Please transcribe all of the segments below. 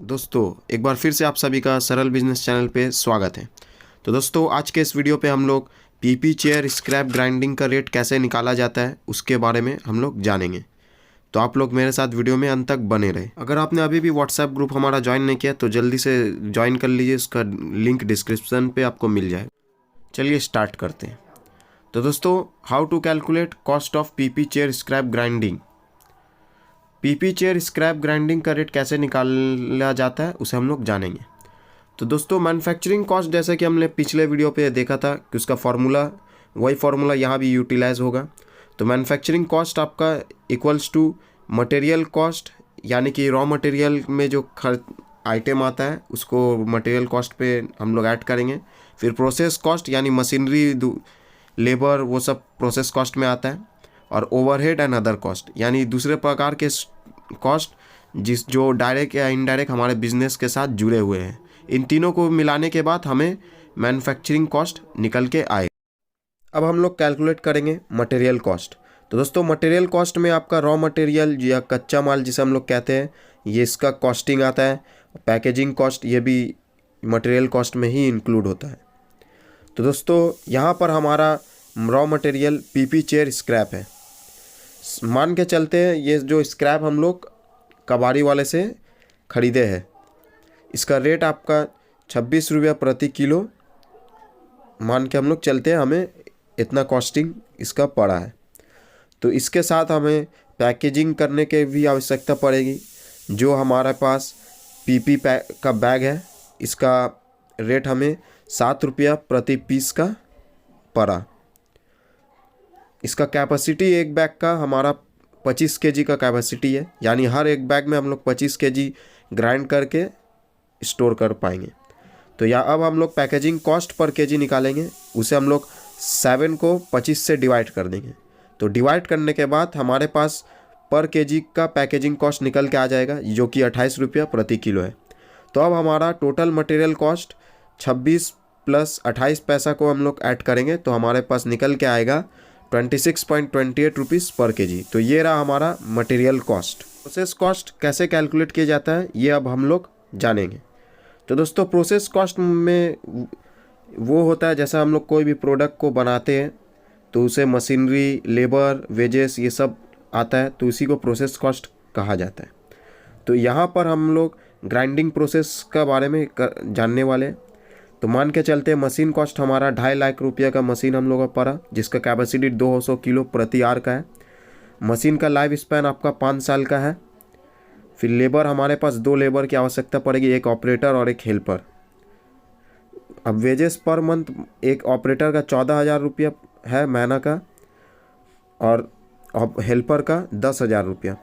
दोस्तों, एक बार फिर से आप सभी का सरल बिजनेस चैनल पे स्वागत है। तो दोस्तों, आज के इस वीडियो पे हम लोग पीपी चेयर स्क्रैप ग्राइंडिंग का रेट कैसे निकाला जाता है उसके बारे में हम लोग जानेंगे। तो आप लोग मेरे साथ वीडियो में अंत तक बने रहे। अगर आपने अभी भी व्हाट्सएप ग्रुप हमारा ज्वाइन नहीं किया तो जल्दी से ज्वाइन कर लीजिए, उसका लिंक डिस्क्रिप्शन पे आपको मिल जाए। चलिए स्टार्ट करते हैं। तो दोस्तों, how to calculate cost of PP chair scrap grinding. PP chair scrap grinding का रेट कैसे निकाला जाता है उसे हम लोग जानेंगे। तो दोस्तों, मैन्युफैक्चरिंग कॉस्ट जैसे कि हमने पिछले वीडियो पे देखा था कि उसका फार्मूला वही फार्मूला यहाँ भी यूटिलाइज होगा। तो मैन्युफैक्चरिंग कॉस्ट आपका इक्वल्स टू मटेरियल कॉस्ट, यानी कि रॉ मटेरियल में जो आइटम आता है उसको मटेरियल कॉस्ट पे हम लोग ऐड करेंगे। फिर प्रोसेस कॉस्ट यानी मशीनरी, लेबर, वो सब प्रोसेस कॉस्ट में आता है। और ओवरहेड एंड अदर कॉस्ट यानी दूसरे प्रकार के कॉस्ट जो डायरेक्ट या इनडायरेक्ट हमारे बिजनेस के साथ जुड़े हुए हैं। इन तीनों को मिलाने के बाद हमें मैन्युफैक्चरिंग कॉस्ट निकल के आए। अब हम लोग कैलकुलेट करेंगे मटेरियल कॉस्ट। तो दोस्तों, मटेरियल कॉस्ट में आपका रॉ मटेरियल या कच्चा माल जिसे हम लोग कहते हैं, ये इसका कॉस्टिंग आता है। पैकेजिंग कॉस्ट ये भी मटेरियल कॉस्ट में ही इंक्लूड होता है। तो दोस्तों, यहाँ पर हमारा raw material PP chair scrap है। मान के चलते हैं ये जो स्क्रैप हम लोग कबाड़ी वाले से ख़रीदे हैं, इसका रेट आपका 26 रुपया प्रति किलो मान के हम लोग चलते हैं, हमें इतना कॉस्टिंग इसका पड़ा है। तो इसके साथ हमें पैकेजिंग करने की भी आवश्यकता पड़ेगी। जो हमारे पास पीपी का बैग है, इसका रेट हमें 7 रुपया प्रति पीस का पड़ा। इसका कैपेसिटी एक बैग का हमारा 25 केजी का कैपेसिटी है, यानी हर एक बैग में हम लोग 25 केजी ग्राइंड करके स्टोर कर पाएंगे। तो या अब हम लोग पैकेजिंग कॉस्ट पर केजी निकालेंगे, उसे हम लोग 7 को 25 से डिवाइड कर देंगे। तो डिवाइड करने के बाद हमारे पास पर केजी का पैकेजिंग कॉस्ट निकल के आ जाएगा, जो कि 28 रुपया प्रति किलो है। तो अब हमारा टोटल मटेरियल कॉस्ट 26 प्लस 28 पैसा को हम लोग ऐड करेंगे तो हमारे पास निकल के आएगा 26.28 रुपीज़ पर केजी। तो ये रहा हमारा मटेरियल कॉस्ट। प्रोसेस कॉस्ट कैसे कैलकुलेट किया जाता है ये अब हम लोग जानेंगे। तो दोस्तों, प्रोसेस कॉस्ट में वो होता है जैसा हम लोग कोई भी प्रोडक्ट को बनाते हैं तो उसे मशीनरी, लेबर, वेजेस ये सब आता है, तो उसी को प्रोसेस कॉस्ट कहा जाता है। तो यहाँ पर हम लोग ग्राइंडिंग प्रोसेस का बारे में जानने वाले हैं। तो मान के चलते हैं मशीन कॉस्ट हमारा 2.5 लाख रुपये का मशीन हम लोग का पड़ा, जिसका कैपेसिटी 200 किलो प्रति आवर का है। मशीन का लाइफ स्पैन आपका 5 साल का है। फिर लेबर हमारे पास 2 लेबर की आवश्यकता पड़ेगी, एक ऑपरेटर और एक हेल्पर। अब वेजेस पर मंथ एक ऑपरेटर का 14,000 रुपया है महीना का, और हेल्पर का 10,000 रुपया।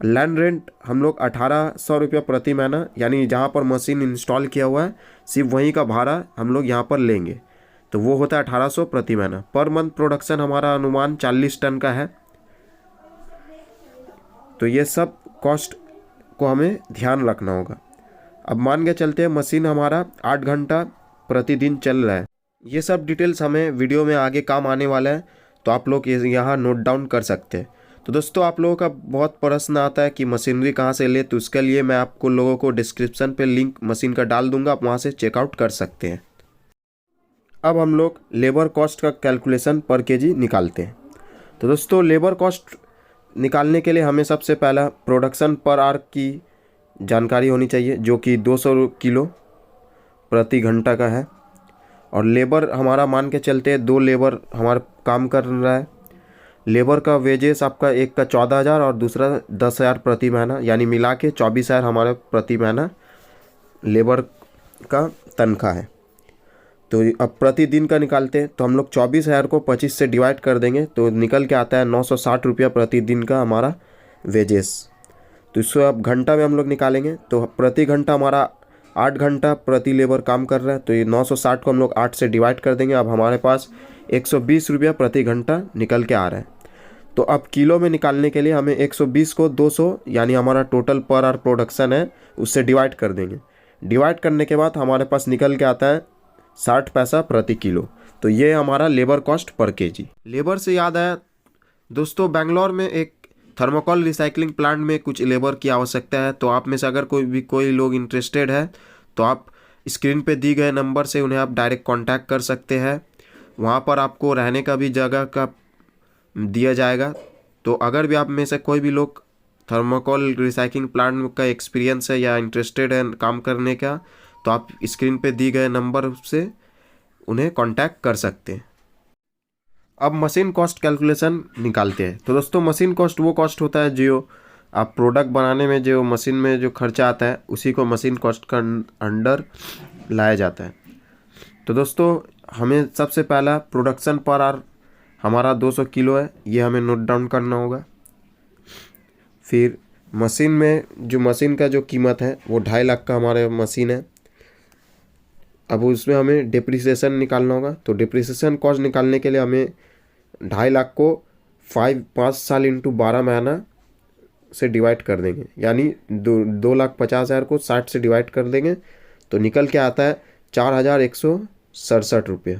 लैंड रेंट हम लोग 1800 रुपया प्रति महीना, यानी जहाँ पर मशीन इंस्टॉल किया हुआ है सिर्फ वहीं का भाड़ा हम लोग यहाँ पर लेंगे, तो वो होता है 1800 प्रति महीना। पर मंथ प्रोडक्शन हमारा अनुमान 40 टन का है। तो ये सब कॉस्ट को हमें ध्यान रखना होगा। अब मान के चलते हैं मशीन हमारा 8 घंटा प्रतिदिन चल रहा है। ये सब डिटेल्स हमें वीडियो में आगे काम आने वाला है, तो आप लोग यहाँ नोट डाउन कर सकते हैं। तो दोस्तों, आप लोगों का बहुत प्रश्न आता है कि मशीनरी कहाँ से ले, तो उसके लिए मैं आपको लोगों को डिस्क्रिप्शन पे लिंक मशीन का डाल दूंगा, आप वहाँ से चेकआउट कर सकते हैं। अब हम लोग लेबर कॉस्ट का कैलकुलेशन पर केजी निकालते हैं। तो दोस्तों, लेबर कॉस्ट निकालने के लिए हमें सबसे पहला प्रोडक्शन पर आवर की जानकारी होनी चाहिए, जो कि 200 किलो प्रति घंटा का है। और लेबर हमारा मान के चलते 2 लेबर हमारा काम कर रहा है। लेबर का वेजेस आपका एक का 14,000 और दूसरा 10,000 प्रति महीना, यानी मिला के 24,000 हमारे प्रति महीना लेबर का तनख्वाह है। तो अब प्रतिदिन का निकालते हैं, तो हम लोग 24,000 को 25 से डिवाइड कर देंगे तो निकल के आता है 960 रुपया प्रतिदिन का हमारा वेजेस। तो इसको अब घंटा में हम लोग निकालेंगे, तो प्रति घंटा हमारा 8 घंटा प्रति लेबर काम कर रहा है, तो ये 960 को हम लोग 8 से डिवाइड कर देंगे। अब हमारे पास 120 रुपया प्रति घंटा निकल के आ रहा है। तो अब किलो में निकालने के लिए हमें 120 को 200 यानी हमारा टोटल पर आवर प्रोडक्शन है उससे डिवाइड कर देंगे। डिवाइड करने के बाद हमारे पास निकल के आता है 60 पैसा प्रति किलो। तो ये हमारा labour cost per KG. Labour से याद आया दोस्तों, बेंगलोर में एक थर्मोकोल रिसाइकलिंग प्लांट में कुछ लेबर की आवश्यकता है। तो आप में से अगर कोई लोग इंटरेस्टेड है तो आप स्क्रीन पे दी गए नंबर से उन्हें आप डायरेक्ट कांटेक्ट कर सकते हैं। वहाँ पर आपको रहने का भी जगह का दिया जाएगा। तो अगर भी आप में से कोई भी लोग थर्मोकोल रिसाइकलिंग प्लांट का एक्सपीरियंस है या इंटरेस्टेड है काम करने का, तो आप स्क्रीन पे दी गए नंबर से उन्हें कांटेक्ट कर सकते हैं। अब मशीन कॉस्ट कैलकुलेशन निकालते हैं। तो दोस्तों मशीन कॉस्ट वो कॉस्ट होता है जो आप प्रोडक्ट बनाने में जो मशीन में जो खर्चा आता है उसी को मशीन कॉस्ट का अंडर लाया जाता है। तो दोस्तों हमें सबसे पहला प्रोडक्शन पर आवर हमारा 200 किलो है, ये हमें नोट डाउन करना होगा। फिर मशीन में जो मशीन का जो कीमत है वो 2.5 लाख का हमारे मशीन है। अब उसमें हमें डिप्रिसिएशन निकालना होगा। तो डिप्रिसिएशन कॉस्ट निकालने के लिए हमें 2.5 लाख को 5 साल इंटू 12 महीना से डिवाइड कर देंगे, यानी 2,50,000 को 60 से डिवाइड कर देंगे तो निकल के आता है 4,167 रुपये।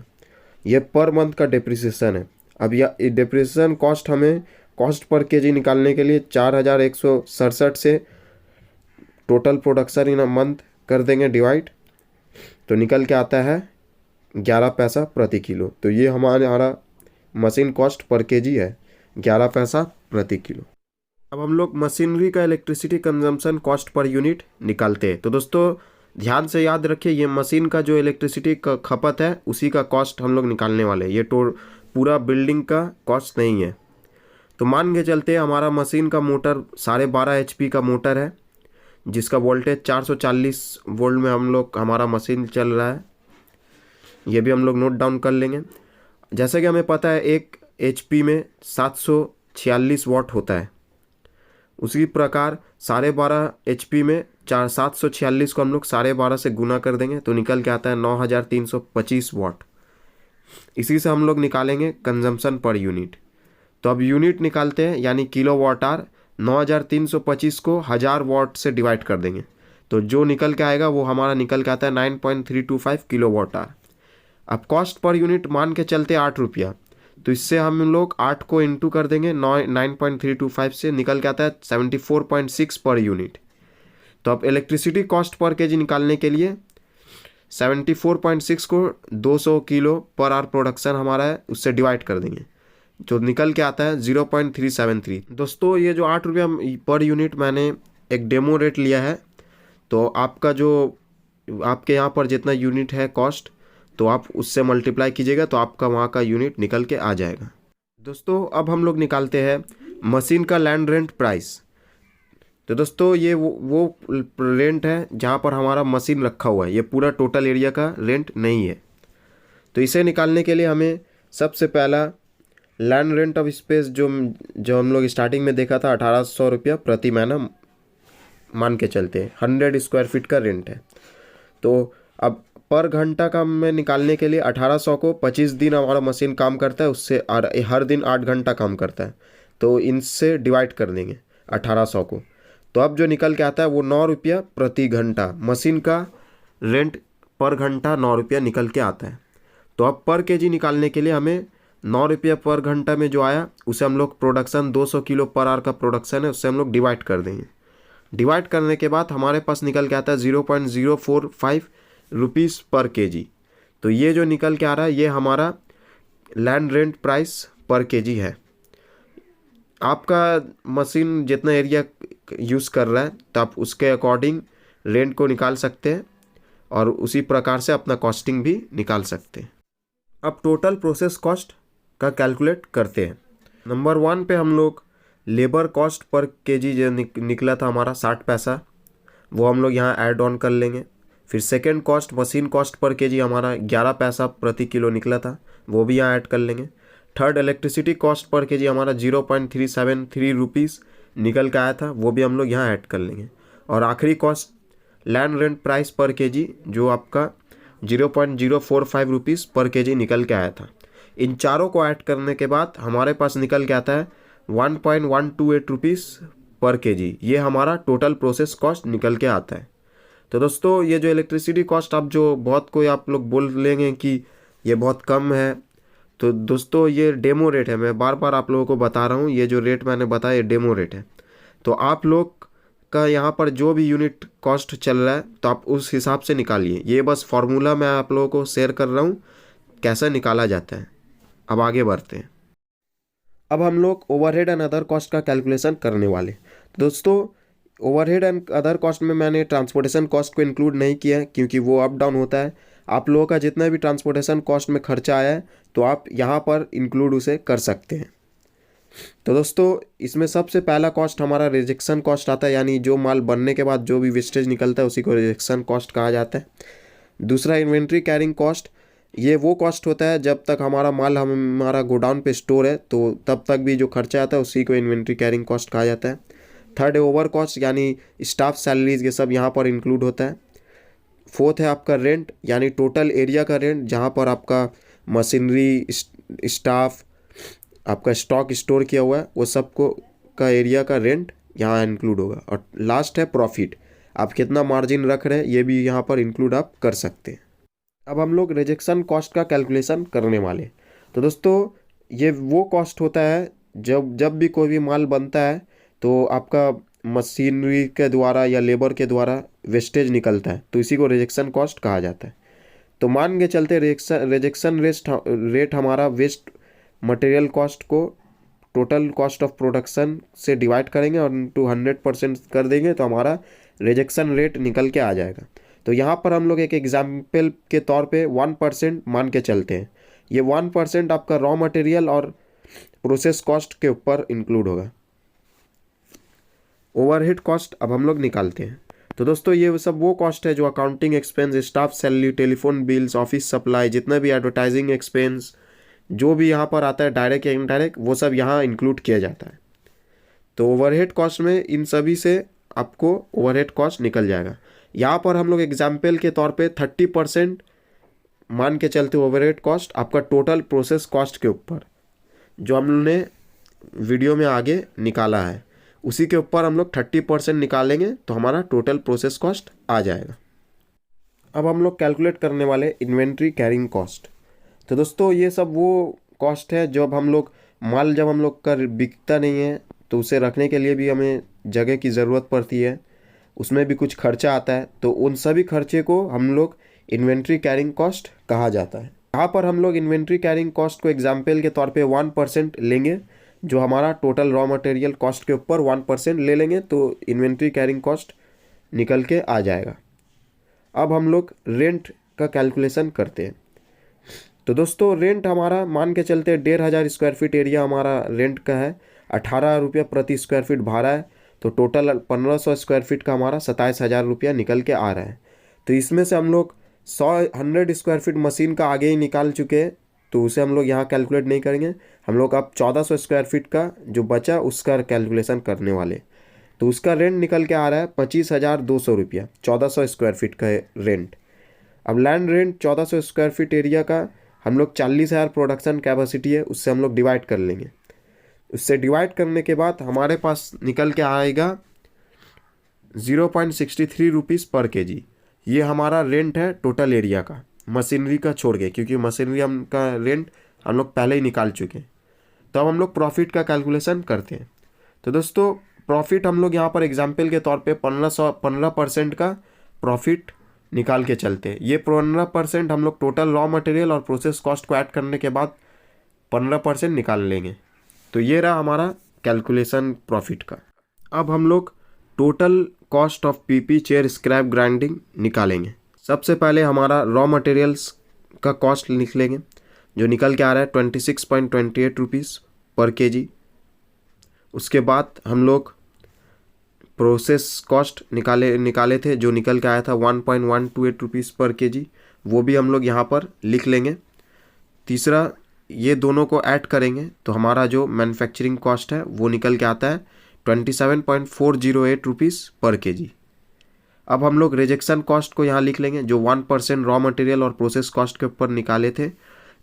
ये पर मंथ का डिप्रिसिएशन है। अब यह डिप्रिसिएशन कॉस्ट हमें कॉस्ट पर केजी निकालने के लिए 4,167 से total production in a month कर देंगे डिवाइड, तो निकल के आता है 11 पैसा प्रति किलो। तो ये हमारा मशीन कॉस्ट पर केजी है, 11 पैसा प्रति किलो। अब हम लोग मशीनरी का electricity consumption cost per unit निकालते हैं। तो दोस्तों ध्यान से याद रखिए, ये मशीन का जो इलेक्ट्रिसिटी का खपत है उसी का कॉस्ट हम लोग निकालने वाले हैं, ये पूरा बिल्डिंग का कॉस्ट नहीं है। तो मान के चलते हमारा मशीन का मोटर 12.5 HP का मोटर है जिसका वोल्टेज 440 वोल्ट में हमारा मशीन चल रहा है। ये भी हम लोग नोट डाउन कर लेंगे। जैसे कि हमें पता है 1 HP में 746 वाट होता है, उसी प्रकार 12.5 HP में 746 को हम लोग 12.5 से गुना कर देंगे तो निकल के आता है 9,325 वाट। इसी से हम लोग निकालेंगे कंजम्पशन पर यूनिट। तो अब यूनिट निकालते हैं, यानी किलो वाट आवर। 9,325 को 1000 वाट से डिवाइड कर देंगे तो जो निकल के आएगा वो हमारा निकल के आता है 9.325 किलो वाट आवर। अब कॉस्ट पर यूनिट मान के चलते 8 रुपया, तो इससे हम लोग 8 को इंटू कर देंगे 9.325 से, निकल के आता है 74.6 पर यूनिट। तो अब इलेक्ट्रिसिटी कॉस्ट पर केजी निकालने के लिए 74.6 को 200 किलो पर आवर प्रोडक्शन हमारा है उससे डिवाइड कर देंगे जो निकल के आता है 0.373। दोस्तों ये जो 8 रुपया पर यूनिट मैंने एक डेमो रेट लिया है, तो आपका जो आपके यहाँ पर जितना यूनिट है कॉस्ट तो आप उससे मल्टीप्लाई कीजिएगा तो आपका वहाँ का यूनिट निकल के आ जाएगा। दोस्तों अब हम लोग निकालते हैं मशीन का लैंड रेंट प्राइस। तो दोस्तों ये वो रेंट है जहाँ पर हमारा मशीन रखा हुआ है, ये पूरा टोटल एरिया का रेंट नहीं है। तो इसे निकालने के लिए हमें सबसे पहला लैंड रेंट ऑफ स्पेस जो हम लोग स्टार्टिंग में देखा था 1,800 रुपया प्रति महीना मान के चलते हैं, 100 स्क्वायर फीट का रेंट है। तो अब पर घंटा का में निकालने के लिए 1,800 को 25 दिन हमारा मशीन काम करता है, उससे हर दिन 8 घंटा काम करता है, तो इनसे डिवाइड कर देंगे 1,800 को। तो अब जो निकल के आता है वो 9 रुपया प्रति घंटा, मशीन का रेंट पर घंटा 9 रुपया निकल के आता है। तो अब पर केजी निकालने के लिए हमें 9 रुपया पर घंटा में जो आया उसे हम लोग प्रोडक्शन 200 किलो पर आवर का प्रोडक्शन है उससे हम लोग डिवाइड कर देंगे। डिवाइड करने के बाद हमारे पास निकल के आता है 0.045 रुपीज़ पर केजी। तो ये जो निकल के आ रहा है ये हमारा लैंड रेंट प्राइस पर केजी है। आपका मशीन जितना एरिया यूज़ कर रहा है तो आप उसके अकॉर्डिंग रेंट को निकाल सकते हैं और उसी प्रकार से अपना कॉस्टिंग भी निकाल सकते हैं। अब टोटल प्रोसेस कॉस्ट का कैलकुलेट करते हैं। नंबर 1 पे हम लोग लेबर कॉस्ट पर केजी जो निकला था हमारा 60 पैसा, वो हम लोग यहाँ ऐड ऑन कर लेंगे। फिर second cost machine cost per KG हमारा 11 पैसा प्रति किलो निकला था, वो भी यहाँ ऐड कर लेंगे। Third electricity cost per KG हमारा 0.373 रुपीज़ निकल के आया था, वो भी हम लोग यहाँ ऐड कर लेंगे। और आखिरी कॉस्ट लैंड रेंट प्राइस पर केजी जो आपका 0.045 रुपीज़ पर केजी निकल के आया था। इन चारों को ऐड करने के बाद हमारे पास निकल के आता है 1.128 रुपीज़ पर केजी। ये हमारा टोटल प्रोसेस कॉस्ट निकल के आता है। तो दोस्तों ये जो इलेक्ट्रिसिटी कॉस्ट अब जो बहुत कोई आप लोग बोल लेंगे कि ये बहुत कम है, तो दोस्तों ये डेमो रेट है, मैं बार बार आप लोगों को बता रहा हूँ, ये जो रेट मैंने बताया ये डेमो रेट है। तो आप लोग का यहाँ पर जो भी यूनिट कॉस्ट चल रहा है तो आप उस हिसाब से निकालिए। ये बस फॉर्मूला मैं आप लोगों को शेयर कर रहा हूँ कैसा निकाला जाता है। अब आगे बढ़ते हैं। अब हम लोग ओवरहेड एंड अदर कॉस्ट का कैलकुलेशन करने वाले। दोस्तों ओवरहेड एंड अदर कॉस्ट में मैंने ट्रांसपोर्टेशन कॉस्ट को इंक्लूड नहीं किया है क्योंकि वो अप डाउन होता है। आप लोगों का जितना भी ट्रांसपोर्टेशन कॉस्ट में खर्चा आया है तो आप यहाँ पर इंक्लूड उसे कर सकते हैं। तो दोस्तों इसमें सबसे पहला कॉस्ट हमारा रिजेक्शन कॉस्ट आता है, यानी जो माल बनने के बाद जो भी वेस्टेज निकलता है उसी को रिजेक्शन कॉस्ट कहा जाता है। दूसरा इन्वेंट्री कैरिंग कॉस्ट, ये वो कॉस्ट होता है जब तक हमारा माल हमारा गोडाउन पे स्टोर है तो तब तक भी जो खर्चा आता है उसी को इन्वेंट्री कैरिंग कॉस्ट कहा जाता है। थर्ड है ओवर कॉस्ट, यानी स्टाफ सैलरीज ये सब यहाँ पर इंक्लूड होता है। फोर्थ है आपका रेंट, यानी टोटल एरिया का रेंट जहाँ पर आपका मशीनरी, स्टाफ, आपका स्टॉक स्टोर किया हुआ है वो सबको का एरिया का रेंट यहाँ इंक्लूड होगा। और लास्ट है प्रॉफिट, आप कितना मार्जिन रख रहे हैं ये भी यहाँ पर इंक्लूड आप कर सकते हैं। अब हम लोग रिजेक्शन कॉस्ट का कैलकुलेशन करने वाले। तो दोस्तों ये वो कॉस्ट होता है जब भी कोई भी माल बनता है तो आपका मशीनरी के द्वारा या लेबर के द्वारा वेस्टेज निकलता है तो इसी को रिजेक्शन कॉस्ट कहा जाता है। तो मान के चलते रिजेक्शन रेट हमारा वेस्ट मटेरियल कॉस्ट को टोटल कॉस्ट ऑफ प्रोडक्शन से डिवाइड करेंगे और टू 100% कर देंगे तो हमारा रिजेक्शन रेट निकल के आ जाएगा। तो यहाँ पर हम लोग एक एग्जाम्पल के तौर पे 1% मान के चलते हैं। ये 1% आपका रॉ मटेरियल और प्रोसेस कॉस्ट के ऊपर इंक्लूड होगा। ओवरहेड कॉस्ट अब हम लोग निकालते हैं। तो दोस्तों ये सब वो कॉस्ट है जो accounting expense, staff salary, telephone bills, office supply, जितना भी एडवर्टाइजिंग एक्सपेंस जो भी यहाँ पर आता है डायरेक्ट या इनडायरेक्ट वो सब यहाँ इंक्लूड किया जाता है। तो ओवरहेड कॉस्ट में इन सभी से आपको ओवरहेड कॉस्ट निकल जाएगा। यहाँ पर हम लोग एग्जाम्पल के तौर पे 30% मान के चलते ओवरहेड कॉस्ट आपका टोटल प्रोसेस कॉस्ट के ऊपर जो हमने वीडियो में आगे निकाला है उसी के ऊपर हम लोग 30% निकालेंगे तो हमारा टोटल प्रोसेस कॉस्ट आ जाएगा। अब हम लोग कैलकुलेट करने वाले इन्वेंट्री कैरिंग कॉस्ट। तो दोस्तों ये सब वो कॉस्ट है जब हम लोग माल जब हम लोग का बिकता नहीं है तो उसे रखने के लिए भी हमें जगह की ज़रूरत पड़ती है, उसमें भी कुछ खर्चा आता है। तो उन सभी खर्चे को हम लोग इन्वेंट्री कैरिंग कॉस्ट कहा जाता है। यहाँ पर हम लोग इन्वेंट्री कैरिंग कॉस्ट को एग्जाम्पल के तौर पे 1% लेंगे, जो हमारा टोटल रॉ मटेरियल कॉस्ट के ऊपर 1% ले लेंगे तो इन्वेंट्री कैरिंग कॉस्ट निकल के आ जाएगा। अब हम लोग रेंट का कैलकुलेशन करते हैं। तो दोस्तों रेंट हमारा मान के चलते 1500 स्क्वायर फीट एरिया हमारा रेंट का है, 18 रुपये प्रति स्क्वायर फीट भाड़ा है, तो टोटल 1500 स्क्वायर फीट का हमारा 27,000 रुपया निकल के आ रहा है। तो इसमें से हम लोग 100 स्क्वायर फीट मशीन का आगे ही निकाल चुके हैं तो उसे हम लोग यहाँ कैलकुलेट नहीं करेंगे। हम लोग अब 1400 स्क्वायर फीट का जो बचा उसका कैलकुलेशन करने वाले। तो उसका रेंट निकल के आ रहा है 25,200 रुपया, 1400 स्क्वायर फीट का रेंट। अब land rent 1400 square feet area का हम लोग 40,000 प्रोडक्शन कैपेसिटी है उससे हम लोग डिवाइड कर लेंगे। उससे डिवाइड करने के बाद हमारे पास निकल के आएगा 0.63 रुपीज़ पर केजी। ये हमारा रेंट है टोटल एरिया का, मशीनरी का छोड़ के, क्योंकि मशीनरी हम का रेंट हम लोग पहले ही निकाल चुके हैं। तो अब हम लोग प्रॉफिट का कैलकुलेशन करते हैं। तो दोस्तों प्रॉफिट हम लोग यहाँ पर एग्जाम्पल के तौर पे 15% का प्रॉफिट निकाल के चलते हैं। ये 15% हम लोग टोटल रॉ मटेरियल और प्रोसेस कॉस्ट को ऐड करने के बाद 15% निकाल लेंगे। तो ये रहा हमारा कैलकुलेशन प्रॉफिट का। अब हम लोग total cost of PP chair scrap grinding निकालेंगे। सबसे पहले हमारा रॉ मटेरियल्स का कॉस्ट लिख लेंगे जो निकल के आ रहा है 26.28 रुपीज़ पर केजी। उसके बाद हम लोग प्रोसेस कॉस्ट निकाले थे जो निकल के आया था 1.128 रुपीज़ पर केजी, वो भी हम लोग यहाँ पर लिख लेंगे। तीसरा ये दोनों को ऐड करेंगे तो हमारा जो मैन्युफैक्चरिंग कॉस्ट है वो निकल के आता है 27.408 रुपीज़ पर केजी। अब हम लोग रिजेक्शन कॉस्ट को यहाँ लिख लेंगे जो 1% रॉ मटेरियल और प्रोसेस कॉस्ट के ऊपर निकाले थे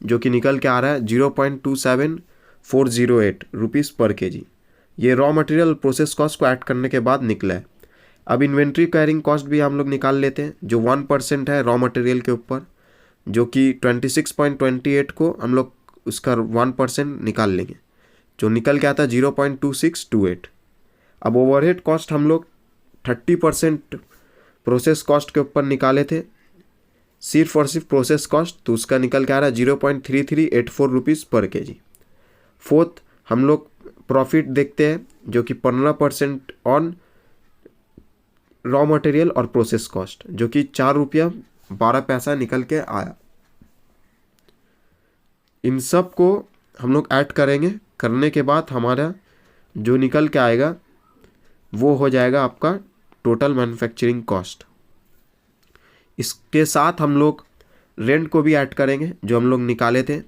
जो कि निकल के आ रहा है 0.27408 रुपीज़ पर केजी। ये रॉ मटेरियल प्रोसेस कॉस्ट को ऐड करने के बाद निकला है। अब इन्वेंट्री कैरिंग कॉस्ट भी हम लोग निकाल लेते हैं जो 1% है रॉ मटेरियल के ऊपर, जो कि 26.28 को हम लोग उसका 1% निकाल लेंगे, जो निकल के आता है 0.2628। अब ओवरहेड कॉस्ट हम लोग 30% प्रोसेस कॉस्ट के ऊपर निकाले थे, सिर्फ और सिर्फ प्रोसेस कॉस्ट, तो उसका निकल के आ रहा है 0.3384 रुपीज़ पर kg। फोर्थ हम लोग प्रॉफिट देखते हैं, जो कि 15% ऑन रॉ मटेरियल और प्रोसेस कॉस्ट, जो कि 4 रुपया 12 पैसा निकल के आया। इन सब को हम लोग ऐड करेंगे, करने के बाद हमारा जो निकल के आएगा वो हो जाएगा आपका टोटल मैन्युफैक्चरिंग कॉस्ट। इसके साथ हम लोग रेंट को भी ऐड करेंगे, जो हम लोग निकाले थे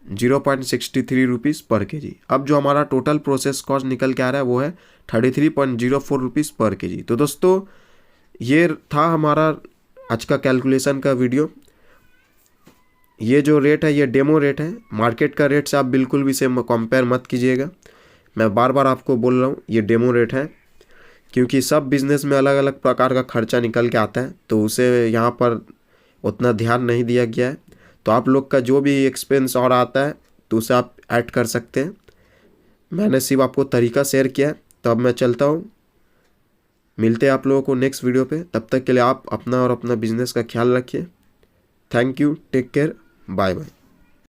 0.63 रुपीज़ पर kg। अब जो हमारा टोटल प्रोसेस कॉस्ट निकल के आ रहा है वो है 33.04 रुपीज़ पर kg। तो दोस्तों ये था हमारा आज का कैलकुलेशन का वीडियो। ये जो रेट है ये डेमो रेट है, मार्केट का रेट से आप बिल्कुल भी इसे कंपेयर मत कीजिएगा। मैं बार बार आपको बोल रहा हूँ ये डेमो रेट है, क्योंकि सब बिज़नेस में अलग अलग प्रकार का खर्चा निकल के आता है, तो उसे यहाँ पर उतना ध्यान नहीं दिया गया है। तो आप लोग का जो भी एक्सपेंस और आता है तो उसे आप ऐड कर सकते हैं। मैंने सिर्फ आपको तरीका शेयर किया है। तो अब मैं चलता हूँ, मिलते हैं आप लोगों को नेक्स्ट वीडियो पे। तब तक के लिए आप अपना और अपना बिजनेस का ख्याल रखिए। Thank you, take care, bye bye.